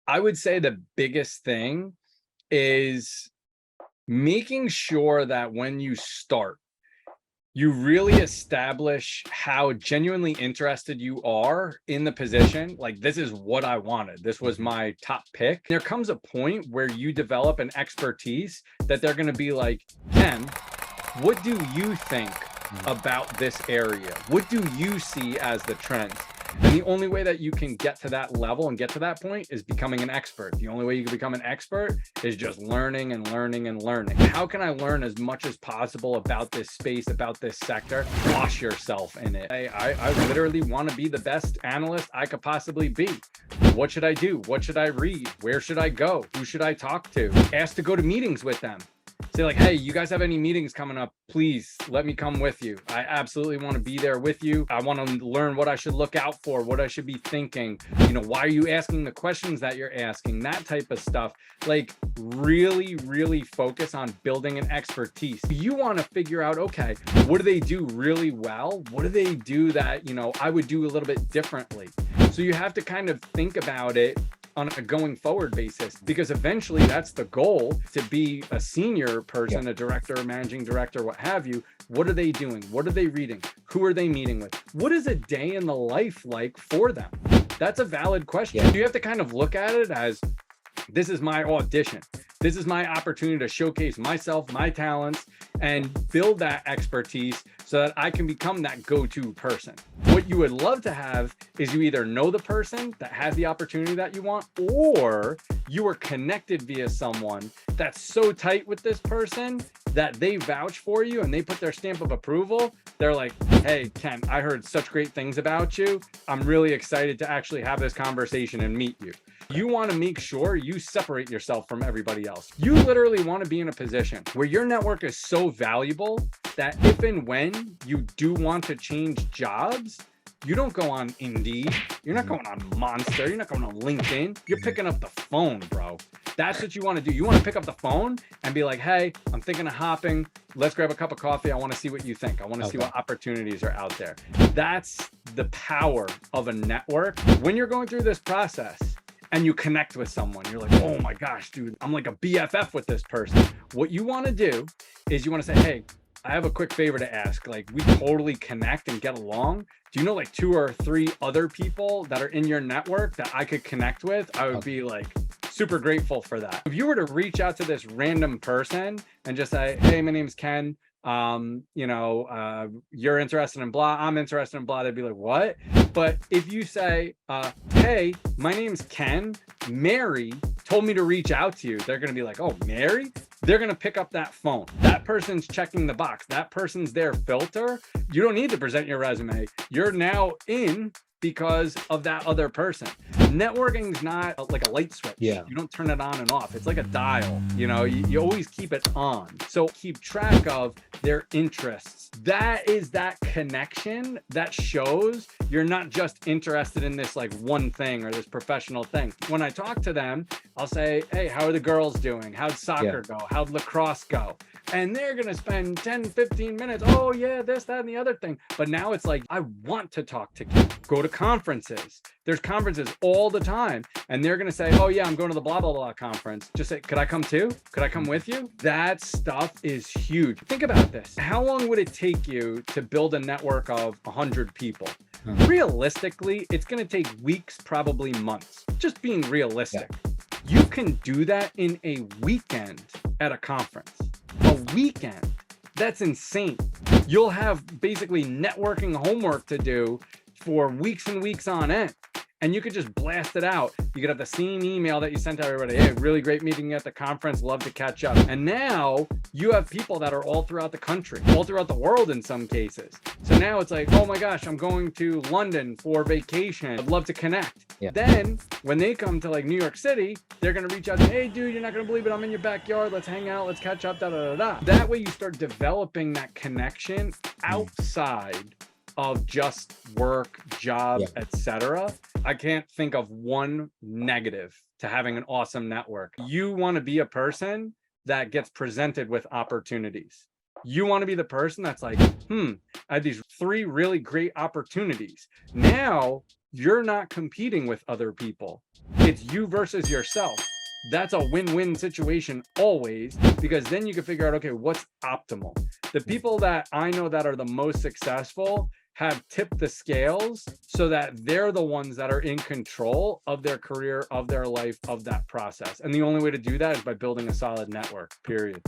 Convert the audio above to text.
I would say the biggest thing is making sure that when you start, you really establish how genuinely interested you are in the position. Like, this is what I wanted. This was my top pick. There comes a point where you develop an expertise that they're going to be like, Ken, what do you think about this area? What do you see as the trends? And the only way that you can get to that level and get to that point is becoming an expert. The only way you can become an expert is just learning and learning and learning. How can I learn as much as possible about this space, about this sector? Wash yourself in it. I literally want to be the best analyst I could possibly be. What should I do? What should I read? Where should I go? Who should I talk to? Ask to go to meetings with them. Say like, hey, you guys have any meetings coming up? Please let me come with you. I absolutely want to be there with you. I want to learn what I should look out for, what I should be thinking. You know, why are you asking the questions that you're asking? That type of stuff. Like really, really focus on building an expertise. You want to figure out, okay, what do they do really well? What do they do that, you know, I would do a little bit differently? So you have to kind of think about it on a going forward basis, because eventually that's the goal, to be a senior person, a director, a managing director, what have you. What are they doing? What are they reading? Who are they meeting with? What is a day in the life like for them? That's a valid question. You have to kind of look at it as, this is my audition. This is my opportunity to showcase myself, my talents, and build that expertise so that I can become that go-to person. What you would love to have is you either know the person that has the opportunity that you want, or you are connected via someone that's so tight with this person that they vouch for you and they put their stamp of approval. They're like, hey, Ken, I heard such great things about you. I'm really excited to actually have this conversation and meet you. You want to make sure you separate yourself from everybody else. You literally want to be in a position where your network is so valuable that if and when you do want to change jobs, you don't go on Indeed. You're not going on Monster. You're not going on LinkedIn. You're picking up the phone, bro. That's what you want to do. You want to pick up the phone and be like, hey, I'm thinking of hopping. Let's grab a cup of coffee. I want to see what you think. I want to see what opportunities are out there. That's the power of a network. When you're going through this process and you connect with someone, you're like, oh my gosh, dude, I'm like a BFF with this person. What you want to do is you want to say, hey, I have a quick favor to ask. Like, we totally connect and get along. Do you know like 2 or 3 other people that are in your network that I could connect with? I would be like super grateful for that. If you were to reach out to this random person and just say, hey, my name's Ken. You're interested in blah, I'm interested in blah, they'd be like, what? But if you say, hey, my name's Ken, Mary told me to reach out to you, they're going to be like, oh, Mary? They're going to pick up that phone. That person's checking the box. That person's their filter. You don't need to present your resume. You're now in because of that other person. Networking is not like a light switch. You don't turn it on and off. It's like a dial. You know, you always keep it on. So keep track of their interests. That is that connection that shows you're not just interested in this like one thing or this professional thing. When I talk to them, I'll say, hey, how are the girls doing? How'd soccer go? How'd lacrosse go? And they're going to spend 10, 15 minutes. Oh yeah, this, that, and the other thing. But now it's like, I want to talk to you. Go to conferences. There's conferences all the time. And they're going to say, oh yeah, I'm going to the blah, blah, blah conference. Just say, could I come too? Could I come with you? That stuff is huge. Think about this. How long would it take you to build a network of 100 people? Realistically, it's going to take weeks, probably months. Just being realistic. You can do that in a weekend at a conference. A weekend. That's insane. You'll have basically networking homework to do for weeks and weeks on end. And you could just blast it out. You could have the same email that you sent to everybody. Hey, really great meeting at the conference. Love to catch up. And now you have people that are all throughout the country, all throughout the world in some cases. So now it's like, oh my gosh, I'm going to London for vacation. I'd love to connect. Then when they come to like New York City, they're going to reach out to, hey dude, you're not going to believe it. I'm in your backyard. Let's hang out. Let's catch up. Da, da, da, da. That way you start developing that connection outside of just work, job, etc. I can't think of one negative to having an awesome network. You want to be a person that gets presented with opportunities. You want to be the person that's like, I had these 3 really great opportunities. Now you're not competing with other people. It's you versus yourself. That's a win-win situation always, because then you can figure out, okay, what's optimal. The people that I know that are the most successful have tipped the scales so that they're the ones that are in control of their career, of their life, of that process. And the only way to do that is by building a solid network, period.